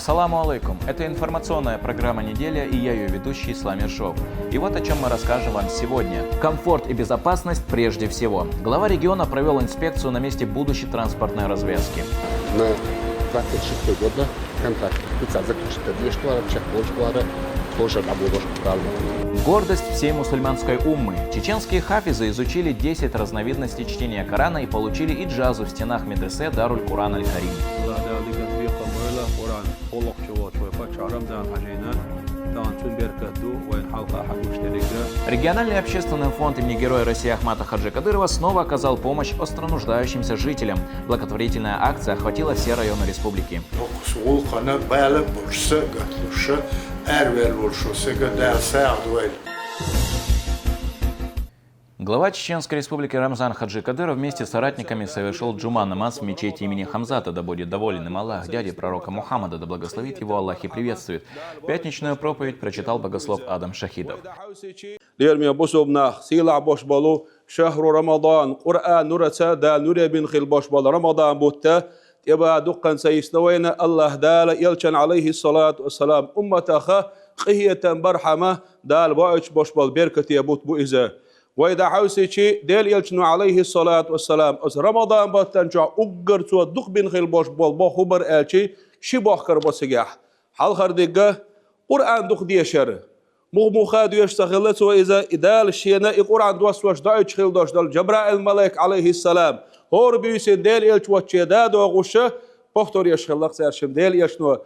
Ассаламу алейкум. Это информационная программа «Неделя» и я ее ведущий Ислам Ершов. И вот о чем мы расскажем вам сегодня. Комфорт и безопасность прежде всего. Глава региона провел инспекцию на месте будущей транспортной развязки. На 26 года контракт специально заключен 2 школы, школы, тоже работал. Гордость всей мусульманской уммы. Чеченские хафизы изучили 10 разновидностей чтения Корана и получили иджазу в стенах медресе Даруль Куран Аль-Карим. Региональный общественный фонд имени Героя России Ахмата Хаджи Кадырова снова оказал помощь остронуждающимся жителям. Благотворительная акция охватила все районы республики. Глава Чеченской республики Рамзан Хаджи Кадыров вместе с соратниками совершил джума намаз в мечети имени Хамзата, да будет доволен им Аллах, дяди пророка Мухаммада, да благословит его Аллах и приветствует. Пятничную проповедь прочитал богослов Адам Шахидов. وإذا حوسيشي ديل يلشنو عليه الصلاة والسلام أس رمضان باتنجع أقر تو دخ بين خيل باش بول با خبر ألشي شي باخر بسجح حال خردقة قرآن دخ ديشر مخادو يشتغلت وإذا إدال الشينا القرآن دوس واش دايش خيل داش دال جبرائيل الملك عليه السلام هور بيسين ديل يلش واتشداد وغشة بختور يشخلق سيرشم ديل يشنو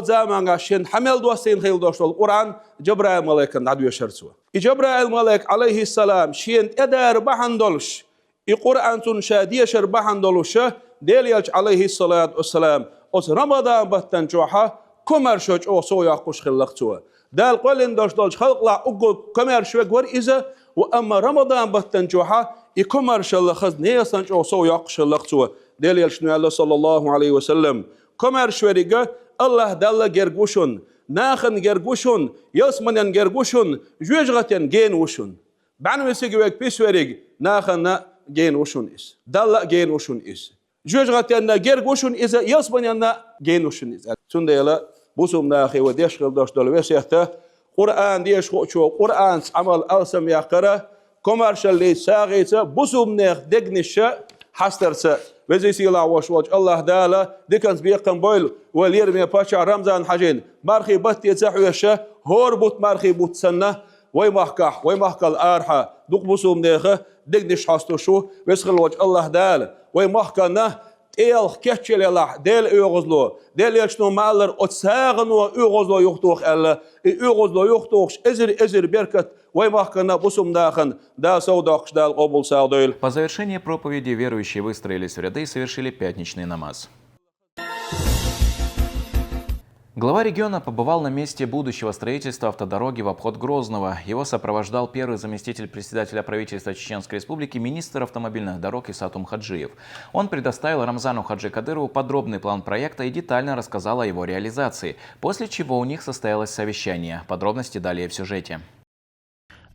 زمان عشان حمل دوسين خيل داش القرآن جبرائيل الملك نعدو يشرسوا جبرائيل الملك عليه السلام شين ادار بحندلش القرآن تنشادية شر بحندلش ديل يلش عليه الصلاة والسلام أس رمضان بتنجوحة كمرشوج أو صويا قش خلقتوا دال قلن داش دالش خلق لا أقول كمرشوج ور إذا وأما رمضان بتنجوحة يكمرش الله خز نيسانج أو صويا قش خلقتوا ديل يلش نعلى صلى الله عليه وسلم كمرشوريجا الله دال جرجوشون ناخن جرجوشون يسمن جرجوشون جوجغتن جين وشون بعن مسيجوك بيسوريج ناخن جين وشون إس دال جين وشون إس جوجغتن جرجوشون إذا يسمن جين وشون إس سنديلا بوسم ناخي وديش خلداش دل وسيحته قرآن ديش شو قرآن عمل ألسم يقرأ كوميرشال لي ساغيته بوسم ناخ دقنشة حسترسه وزيسي الله وشواج الله دالا ديكنز بيقن بويل واليرمي باشا رمضان حجين مارخي بط يتزحويشه هور بوت مارخي بوت سنة ويمحكح الآرحة دوق بوسوم نيخه دقنش حستو شو ويسخل وجه الله دالا ويمحكنا تيل كيتشل الله ديل ايغوزلو ديل يشنو مالر اتساغنو ايغوزلو يختوخ الا ايغوزلو يختوخش ازر بركت ويمحكنا بوسوم داخن دا سوداخش دال قبول ساودويل. По завершении проповеди верующие выстроились в ряды и совершили пятничный намаз. Глава региона побывал на месте будущего строительства автодороги в обход Грозного. Его сопровождал первый заместитель председателя правительства Чеченской республики, министр автомобильных дорог Исатум Хаджиев. Он предоставил Рамзану Хаджи Кадырову подробный план проекта и детально рассказал о его реализации, после чего у них состоялось совещание. Подробности далее в сюжете.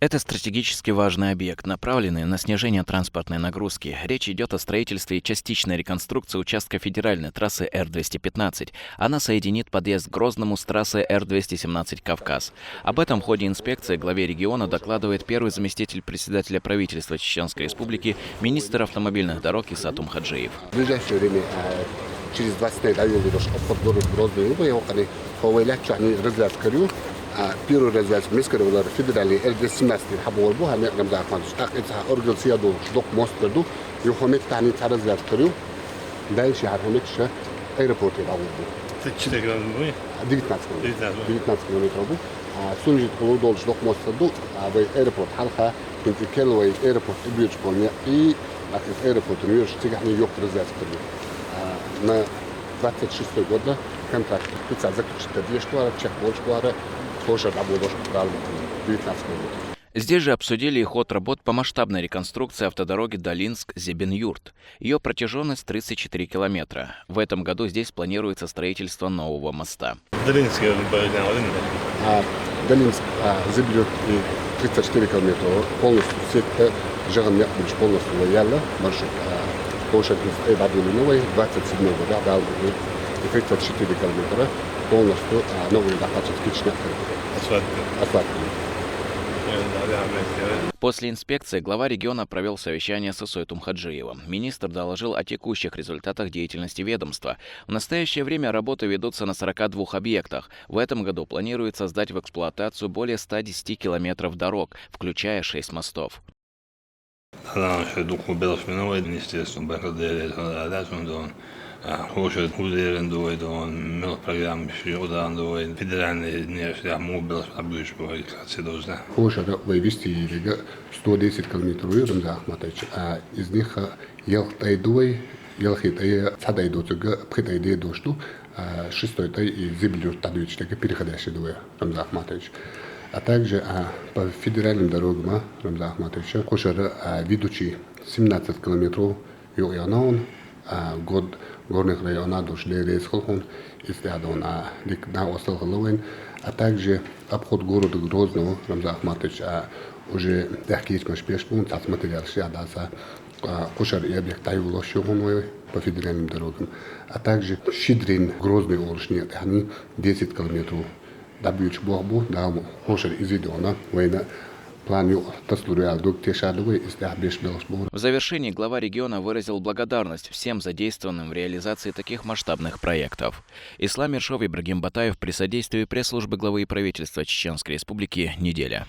Это стратегически важный объект, направленный на снижение транспортной нагрузки. Речь идет о строительстве и частичной реконструкции участка федеральной трассы Р-215. Она соединит подъезд к Грозному с трассы Р-217 «Кавказ». Об этом в ходе инспекции главе региона докладывает первый заместитель председателя правительства Чеченской республики, министр автомобильных дорог Исатум Хаджиев. Через 20 лет обход города Грозный, Первый развязку мискарывала федеральный Р-217 хабовал бу хами Рамзан Ахмадович. Так это организация шдок мост берду. Юхамет тани развязку. Дальше хархамет ша аэропорт работал. 4 километра. 19 километров. Сунжит полудол шдок мост берду. А в аэропорт халха Пентикеловый аэропорт бьют школьня и аэропорт Нью-Йорк тягни ёк развязку. На 26 года контракт специально заключен 2 школы, школы. Здесь же обсудили и ход работ по масштабной реконструкции автодороги Долинск-Зебен-Юрт. Ее протяженность 34 километра. В этом году здесь планируется строительство нового моста. Долинск, Зебен-Юрт 34 километра. Полностью сеть Жаган полностью лояльна. Маршрут площадь Эбадулиновой 27 года. 34 километра. полностью новые докачатки чнятки. Асфальт. После инспекции глава региона провел совещание с Исойтом Хаджиевым. Министр доложил о текущих результатах деятельности ведомства. В настоящее время работы ведутся на 42 объектах. В этом году планируется сдать в эксплуатацию более 110 километров дорог, включая 6 мостов. Хошер вывести 110 километров из них Елхитай цадайдуцуга пхитайде дошту, шестой тай и зиблюр тадуичтага переходящий дуэ Рамзан Ахматович. А также по федеральным дорогам Рамзан Ахматович Хошер ведущий 17 километров Юянаун, год горных районов дошли рейс Холхон, истядон на остров Головин, а также обход города Грозного Рамзан Ахматович уже дахкичка шпешпун, цац материал шиадаса Хошер и объект Тайвуло Шухуной по федеральным дорогам, а также Щидрин, Грозный Оршни, они 10 километров. Добьюч Богу, да, Хошер из Идиона, война. В завершении глава региона выразил благодарность всем задействованным в реализации таких масштабных проектов. Ислам Ершов, Ибрагим Батаев при содействии пресс-службы главы и правительства Чеченской Республики «Неделя».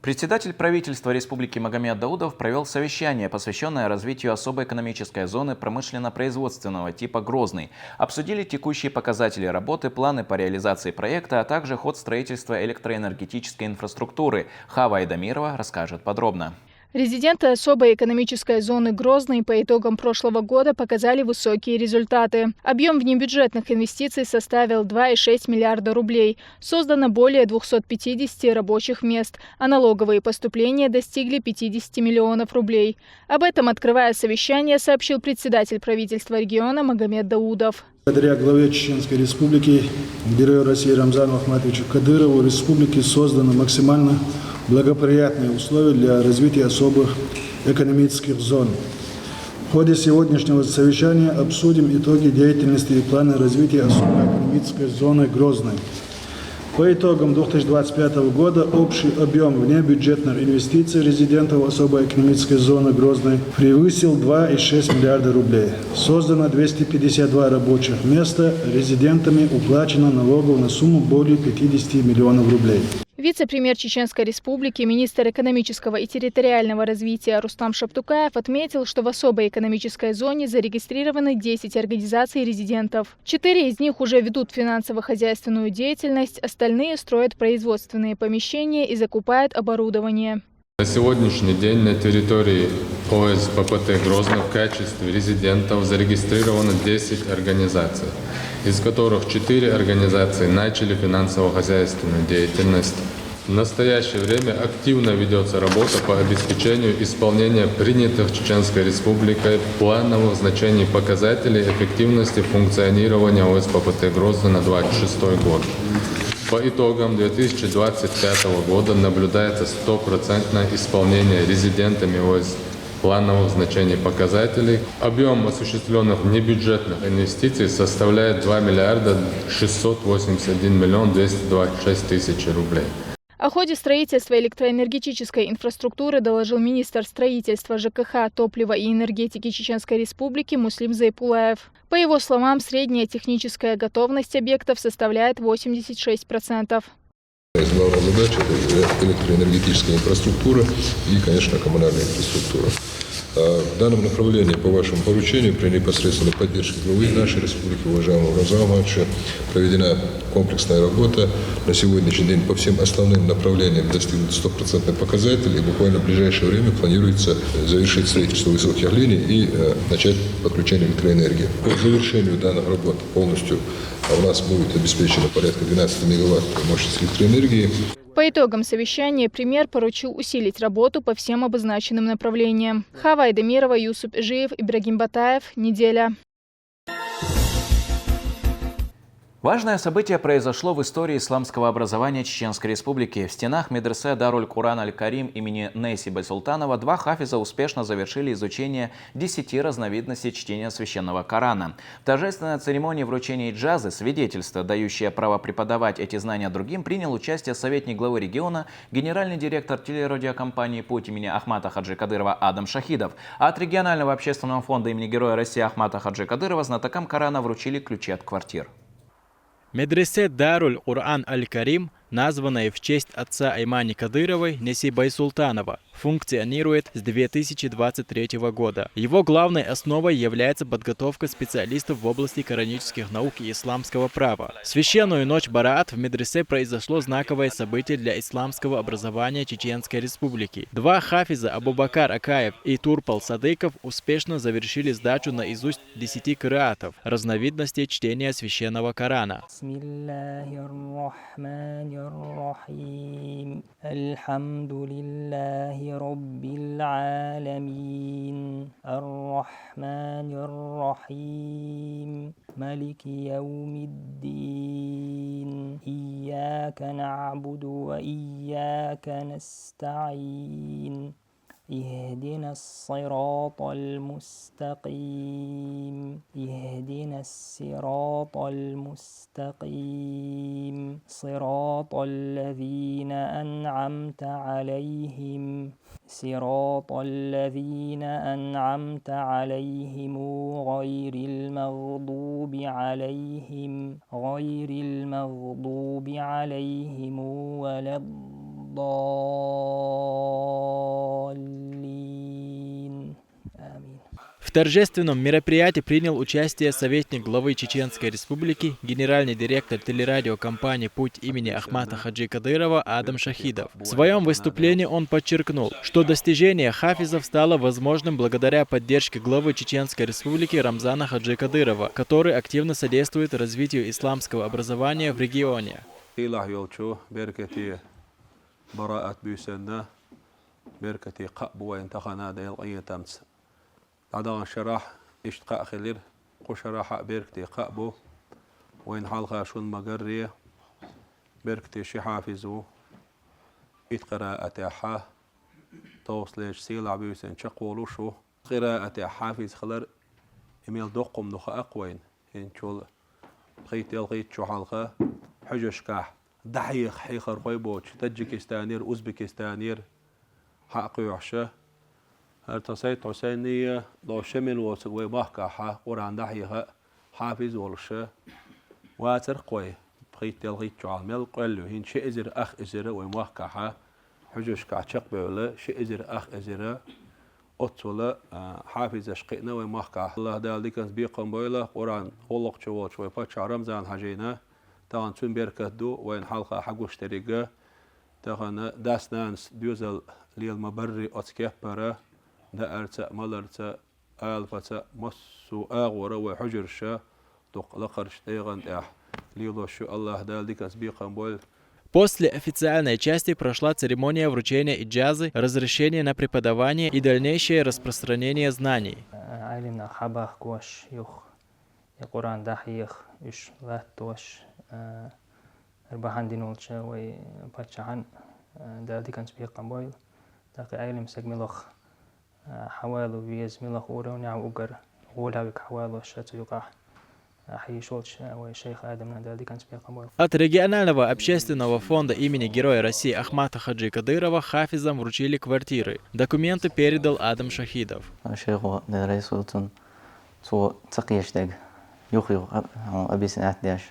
Председатель правительства Республики Магомед Даудов провел совещание, посвященное развитию особой экономической зоны промышленно-производственного типа «Грозный». Обсудили текущие показатели работы, планы по реализации проекта, а также ход строительства электроэнергетической инфраструктуры. Хава Айдамирова расскажет подробно. Резиденты особой экономической зоны Грозный по итогам прошлого года показали высокие результаты. Объем внебюджетных инвестиций составил 2,6 миллиарда рублей. Создано более 250 рабочих мест, а налоговые поступления достигли 50 миллионов рублей. Об этом, открывая совещание, сообщил председатель правительства региона Магомед Даудов. Благодаря главе Чеченской Республики, герою России Рамзану Ахматовичу Кадырову, в республике созданы максимально благоприятные условия для развития особых экономических зон. В ходе сегодняшнего совещания обсудим итоги деятельности и планы развития особой экономической зоны Грозной. По итогам 2025 года общий объем внебюджетных инвестиций резидентов особой экономической зоны Грозной превысил 2,6 миллиарда рублей. Создано 252 рабочих места, резидентами уплачено налогов на сумму более 50 миллионов рублей. Вице-премьер Чеченской Республики, министр экономического и территориального развития Рустам Шаптукаев отметил, что в особой экономической зоне зарегистрированы 10 организаций резидентов. 4 из них уже ведут финансово-хозяйственную деятельность, остальные строят производственные помещения и закупают оборудование. На сегодняшний день на территории ОСППТ Грозный в качестве резидентов зарегистрировано 10 организаций, из которых 4 организации начали финансово-хозяйственную деятельность. В настоящее время активно ведется работа по обеспечению исполнения принятых Чеченской Республикой плановых значений показателей эффективности функционирования ОСППТ Грозный на 2026 год. По итогам 2025 года наблюдается стопроцентное исполнение резидентами ОС плановых значений показателей. Объем осуществленных внебюджетных инвестиций составляет 2 миллиарда 681 миллион 226 тысяч рублей. О ходе строительства электроэнергетической инфраструктуры доложил министр строительства ЖКХ, топлива и энергетики Чеченской Республики Муслим Зайпулаев. По его словам, средняя техническая готовность объектов составляет 86%. Главная задача – это электроэнергетическая инфраструктура и, конечно, коммунальная инфраструктура. В данном направлении, по вашему поручению, при непосредственной поддержке главы нашей республики, уважаемого Рамзана Ахматовича, проведена комплексная работа. На сегодняшний день по всем основным направлениям достигнут 100% показателей, и буквально в ближайшее время планируется завершить строительство высоких линий и начать подключение электроэнергии. По завершению данных работ полностью у нас будет обеспечено порядка 12 мегаватт мощности электроэнергии. По итогам совещания премьер поручил усилить работу по всем обозначенным направлениям. Хава Айдамирова, Юсуп Ижиев, Ибрагим Батаев. Неделя. Важное событие произошло в истории исламского образования Чеченской Республики. В стенах медресе Даруль-Куран Аль-Карим имени Нейси Байсултанова два хафиза успешно завершили изучение 10 разновидностей чтения священного Корана. В торжественной церемонии вручения иджазы, свидетельство, дающее право преподавать эти знания другим, принял участие советник главы региона, генеральный директор телерадиокомпании «Путь» имени Ахмата Хаджи Кадырова Адам Шахидов. А от регионального общественного фонда имени Героя России Ахмата Хаджи Кадырова знатокам Корана вручили ключи от квартир. Медресе Даруль-Куран Аль-Карим, названная в честь отца Аймани Кадыровой Неси Байсултанова, функционирует с 2023 года. Его главной основой является подготовка специалистов в области коранических наук и исламского права. В священную ночь Бараат в медресе произошло знаковое событие для исламского образования Чеченской Республики. Два хафиза Абубакар Акаев и Турпал Садыков успешно завершили сдачу наизусть 10 кираатов, разновидностей чтения священного Корана. الرحيم الحمد لله رب العالمين الرحمن الرحيم مالك يوم الدين إياك نعبد وإياك نستعين اهدنا الصراط المستقيم اهدنا الصراط المستقيم صراط الذين أنعمت عليهم صراط الذين أنعمت عليهم غير المغضوب عليهم ولا الضالين. آمين. В торжественном мероприятии принял участие советник главы Чеченской Республики, генеральный директор телерадиокомпании «Путь» имени Ахмата Хаджи Кадырова Адам Шахидов. В своем выступлении он подчеркнул, что достижение хафизов стало возможным благодаря поддержке главы Чеченской Республики Рамзана Хаджи Кадырова, который активно содействует развитию исламского образования в регионе. براءة بيسنا بركتي قاب وينتخنا ديل قيتامس عدان شرح اشتقاء خلير قشرح بركتي قابو وين حلقة شون مقرية بركتي شي حافظو قراءة حا توصليش سيلع بيسن شقولو شو قراءة حافظ خلر إميل دقم نخا أقوين إن شول بخيت يلغيت شو حلقة حجش كاح دحيخ حيخر قيبوش تاجيكستانير أوزبكستانير حقي وحشة هرتصيت حسينية لو شمل وسوي محكحة قران دحيخ حافظ والشة واتر قوي بخيت يلغيت شو عالميل قلو هين شي إزر أخ إزر ومحكحة حجوش كعشق بيولا شي إزر أخ إزر أطولة حافظ أشقينا ومحكحة الله دال ديكنس بيقم بيولا قران غلق شوال شوي باتش رمزان حجينا تان تون بيركدو وين حلقة حقوش تريقة تغنى داس نانس ديوزل ليل مبري أتكبرة دا أرتا ملرتا آلفتا مصو آغورا وحجرشا دوق لقرش تيغن إح ليلو شو الله دال ديكنس بيقم بيول. После официальной части прошла церемония вручения иджазы, разрешения на преподавание и дальнейшее распространение знаний. قرآن دحيخ إيش لاتوش أربعان دينولش وي باتشان دالدي كان سبيق قبويل داقي عيلم سجملخ حوالو فيز ملخ أورون يعو أجر غولها بك حوالو الشات يقع حيشولش وي شيخ آدم دالدي كان سبيق قبويل. От регионального общественного фонда имени Героя России Ахмата Хаджи Кадырова хафизам вручили квартиры. Документы передал Адам Шахидов. يخيو أبي سنة ديش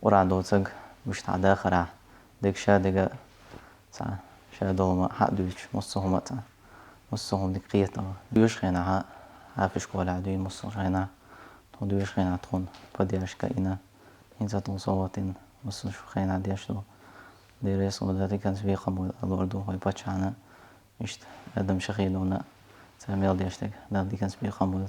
ورا دوتج مش تعدا خرع ديك شادقة سا شادوما حق دوش مصهم متى مصهم ديك قيتة دوش خينا عافش كولا عدوين مصهم خينا دوش خينا تكون بديش كائنا إنسان صوتين مصهم شو خينا ديش دو ديريس وده كان سبيق مول الوردو هاي باتشانا مش أدم شخيدونا سامي ديش ديك ده كان سبيق مول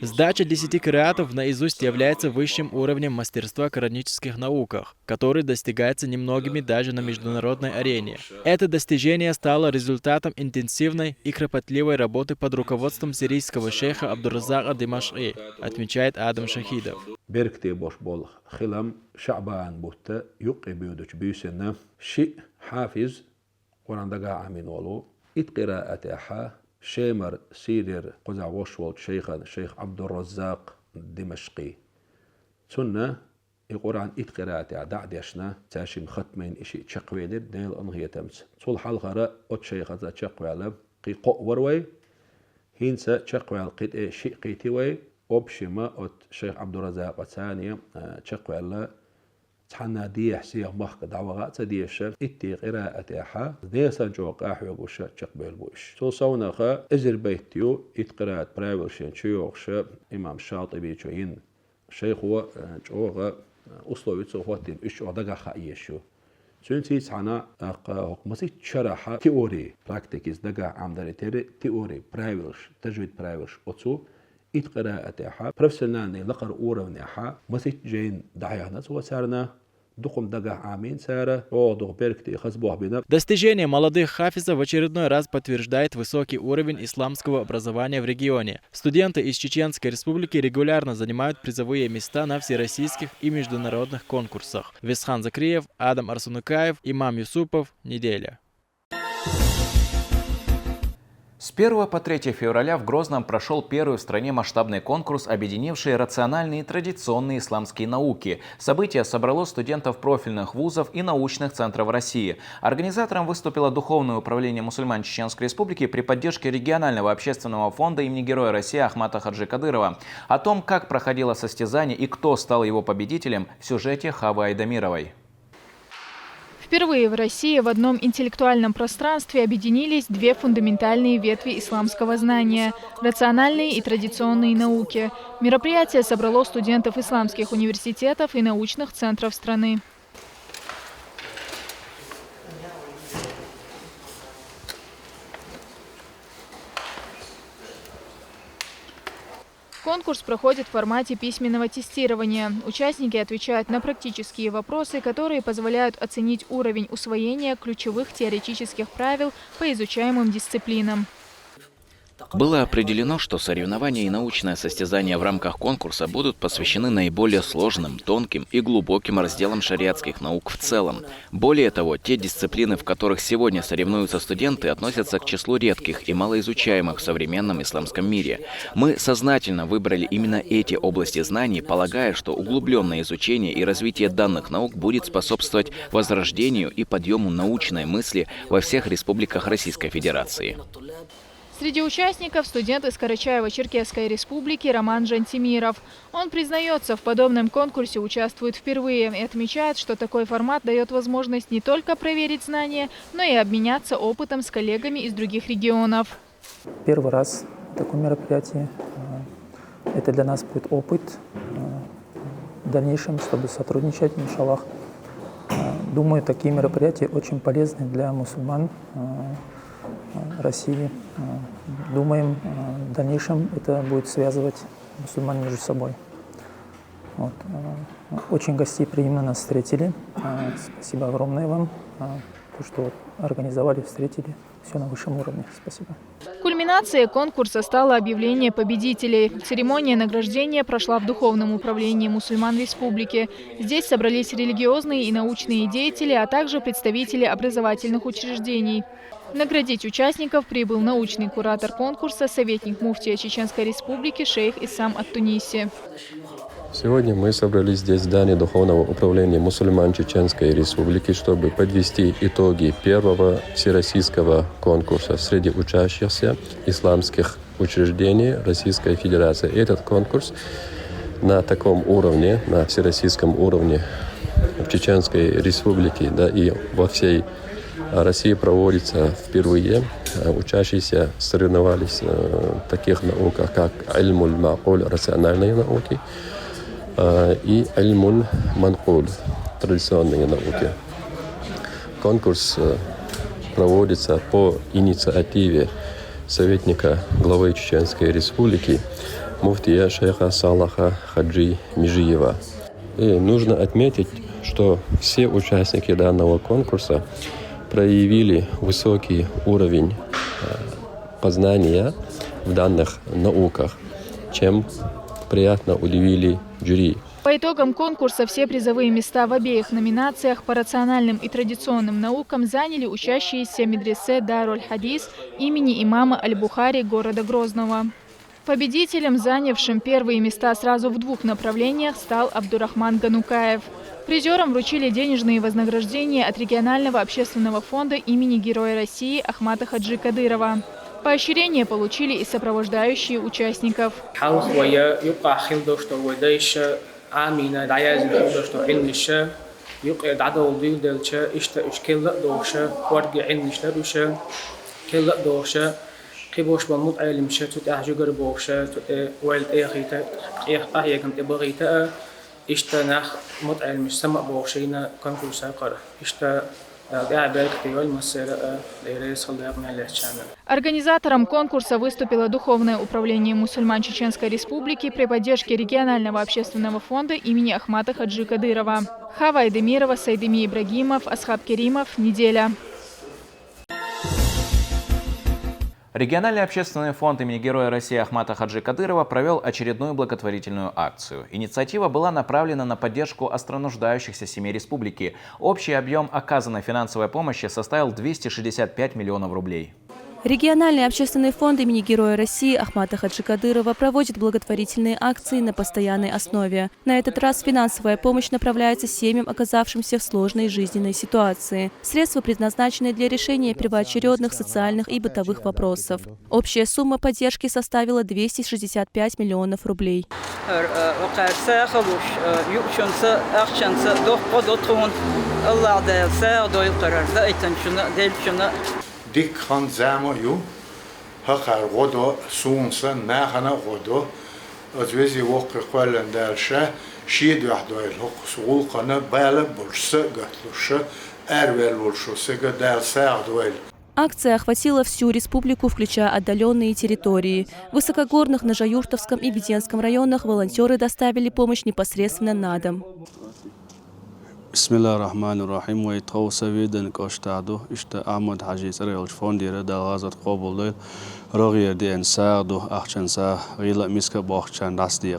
Сдача 10 кираатов наизусть является высшим уровнем мастерства в коранических науках, который достигается немногими даже на международной арене. Это достижение стало результатом интенсивной и кропотливой работы под руководством сирийского шейха Абдуразака Димашки, отмечает Адам Шахидов. شيمر سيرير قزع وشوالد شيخ عبد الرزاق دمشقي سنة القرآن قراءة دعدشنا تاشم ختمين إشي تشقويلر نيل أنهي تمس صول حلقة أت شيخ ذا تشقويلر قي قوروي هينسا تشقويل قيت شيء قيتوي أبشما أت شيخ عبد الرزاق الثانية تشقويلر تحنا دي حسيه مخك دعوات ديش اتي قراءة احا ديسان جوق احوغوش تشقبل بوش سو سوناخا ازر بيتيو اتقراءة برايولشين شيوخش امام شاطبي جوين شيخ هو جوغ اصلويت صوفاتين اش ودغا خايشو سنتي تحنا حكمتي شرح تيوري براكتيكس دغا عمدري تيوري برايولش تجويد برايولش اوتسو اتقراءة احا بروفيسيونالني لقر اوروني احا مسيت جين دعيانا سو سارنا Достижение молодых хафизов в очередной раз подтверждает высокий уровень исламского образования в регионе. Студенты из Чеченской Республики регулярно занимают призовые места на всероссийских и международных конкурсах. Весхан Закриев, Адам Арсунукаев, Имам Юсупов. Неделя. С 1 по 3 февраля в Грозном прошел первый в стране масштабный конкурс, объединивший рациональные и традиционные исламские науки. Событие собрало студентов профильных вузов и научных центров России. Организатором выступило Духовное управление мусульман Чеченской Республики при поддержке регионального общественного фонда имени Героя России Ахмата Хаджи Кадырова. О том, как проходило состязание и кто стал его победителем, в сюжете Хавы Айдамировой. Впервые в России в одном интеллектуальном пространстве объединились две фундаментальные ветви исламского знания – рациональные и традиционные науки. Мероприятие собрало студентов исламских университетов и научных центров страны. Конкурс проходит в формате письменного тестирования. Участники отвечают на практические вопросы, которые позволяют оценить уровень усвоения ключевых теоретических правил по изучаемым дисциплинам. Было определено, что соревнования и научное состязание в рамках конкурса будут посвящены наиболее сложным, тонким и глубоким разделам шариатских наук в целом. Более того, те дисциплины, в которых сегодня соревнуются студенты, относятся к числу редких и малоизучаемых в современном исламском мире. Мы сознательно выбрали именно эти области знаний, полагая, что углубленное изучение и развитие данных наук будет способствовать возрождению и подъему научной мысли во всех республиках Российской Федерации. Среди участников студент из Карачаево-Черкесской республики Роман Жантимиров. Он признается, в подобном конкурсе участвует впервые и отмечает, что такой формат дает возможность не только проверить знания, но и обменяться опытом с коллегами из других регионов. Первый раз такое мероприятие. Это для нас будет опыт в дальнейшем, чтобы сотрудничать, иншаллах. Думаю, такие мероприятия очень полезны для мусульман России. Думаем, в дальнейшем это будет связывать мусульман между собой. Вот. Очень гостеприимно нас встретили. Спасибо огромное вам, что организовали, встретили. Все на высшем уровне. Спасибо. Кульминацией конкурса стало объявление победителей. Церемония награждения прошла в Духовном управлении мусульман республики. Здесь собрались религиозные и научные деятели, а также представители образовательных учреждений. Наградить участников прибыл научный куратор конкурса, советник муфтия Чеченской Республики шейх Исам ат-Туниси. Сегодня мы собрались здесь в здании Духовного управления мусульман Чеченской Республики, чтобы подвести итоги первого всероссийского конкурса среди учащихся исламских учреждений Российской Федерации. Этот конкурс на таком уровне, на всероссийском уровне в Чеченской Республике, да, и во всей России проводится впервые. Учащиеся соревновались в таких науках, как аль-муль-ма'уль, рациональные науки, и аль-муль-манкуль, традиционные науки. Конкурс проводится по инициативе советника главы Чеченской Республики муфтия шейха Салаха Хаджи Межиева. И нужно отметить, что все участники данного конкурса проявили высокий уровень познания в данных науках, чем приятно удивили жюри. По итогам конкурса все призовые места в обеих номинациях по рациональным и традиционным наукам заняли учащиеся медресе Даруль-Хадис имени имама Аль-Бухари города Грозного. Победителем, занявшим первые места сразу в двух направлениях, стал Абдурахман Ганукаев. Призерам вручили денежные вознаграждения от регионального общественного фонда имени Героя России Ахмата Хаджи Кадырова. Поощрение получили и сопровождающие участников. قبوش بموت عالم شة تتأح جگر بوشة والد أخيته أحياكم تبغيته إشتناخ موت عالم سمع بوشينا كان كل ساقرة Организатором конкурса выступило Духовное управление мусульман Чеченской Республики при поддержке регионального общественного фонда имени Ахмата Хаджи Кадырова. Хава Айдемирова, Сайдеми Ибрагимов, Асхаб Керимов. Неделя. Региональный общественный фонд имени Героя России Ахмата Хаджи Кадырова провел очередную благотворительную акцию. Инициатива была направлена на поддержку остронуждающихся семей республики. Общий объем оказанной финансовой помощи составил 265 миллионов рублей. Региональный общественный фонд имени Героя России Ахмата Хаджи Кадырова проводит благотворительные акции на постоянной основе. На этот раз финансовая помощь направляется семьям, оказавшимся в сложной жизненной ситуации. Средства предназначены для решения первоочередных социальных и бытовых вопросов. Общая сумма поддержки составила 265 миллионов рублей. ديك خان زعما يو هخر غدا سونسا نخنا غدا ازوزي وقت قلن درشه شيد وحدايل حق سقول قنا بالا برسه قتلوشه ارول برشوسه قدال ساعدويل. Акция охватила всю республику, включая отдаленные территории. В высокогорных Нажаюртовском и Веденском районах волонтеры доставили помощь непосредственно на дом. Bismillah ar-Rahman ar-Rahim. Ve tavsa veden koştado. İşte Ahmet Hacı Sarayol fondire da gazat qabul değil. Rogier de ensado ahchansa gila miska bahchan rasdiq.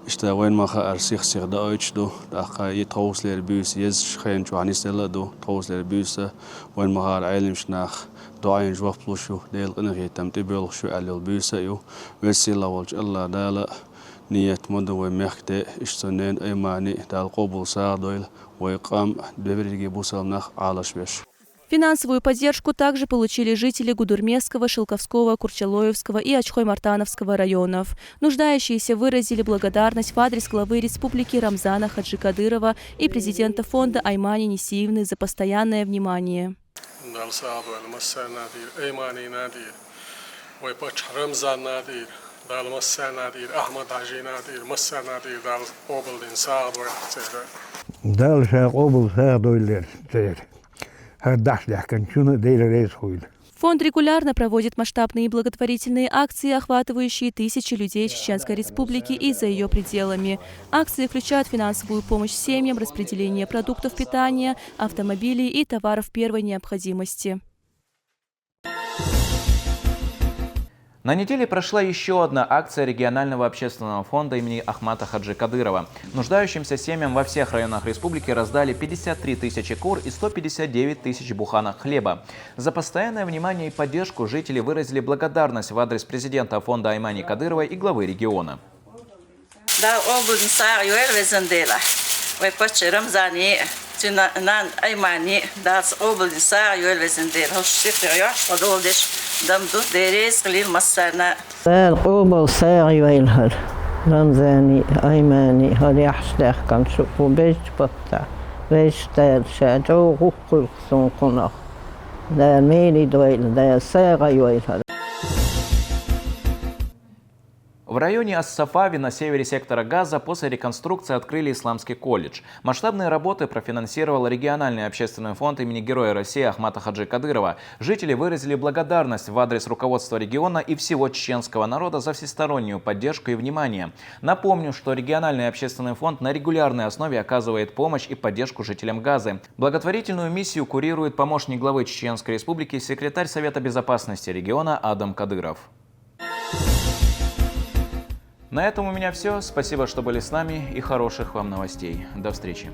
İşte wen maha arsix sirda açdo. Da yi tavsler büs yez şayn chuanistela do tavsler büs wen maha ilim shnakh duayn jwaf plushu del qinqitam tibul shu alil büs yo. Vesila walj Allah dala niyet modu ve mekte iştenen imani dal qabul sa'doil. Финансовую поддержку также получили жители Гудурмесского, Шелковского, Курчалоевского и Очхой-Мартановского районов. Нуждающиеся выразили благодарность в адрес главы республики Рамзана Хаджи Кадырова и президента фонда Аймани Несиевны за постоянное внимание. Фонд регулярно проводит масштабные благотворительные акции, охватывающие тысячи людей Чеченской Республики и за ее пределами. Акции включают финансовую помощь семьям, распределение продуктов питания, автомобилей и товаров первой необходимости. На неделе прошла еще одна акция регионального общественного фонда имени Ахмата Хаджи Кадырова. Нуждающимся семьям во всех районах республики раздали 53 тысячи кур и 159 тысяч буханок хлеба. За постоянное внимание и поддержку жители выразили благодарность в адрес президента фонда Аймани Кадыровой и главы региона. رمزاني أيماني هذا يحشدخ كان شوفوا بيش بطع بيش تال شاجو غوكل خصون قناخ دا ميلي دويل دا ساغا يويل هذا. В районе Ас-Сафави на севере сектора Газа после реконструкции открыли исламский колледж. Масштабные работы профинансировал региональный общественный фонд имени Героя России Ахмата Хаджи Кадырова. Жители выразили благодарность в адрес руководства региона и всего чеченского народа за всестороннюю поддержку и внимание. Напомню, что региональный общественный фонд на регулярной основе оказывает помощь и поддержку жителям Газы. Благотворительную миссию курирует помощник главы Чеченской Республики, секретарь Совета безопасности региона Адам Кадыров. На этом у меня все. Спасибо, что были с нами, и хороших вам новостей. До встречи.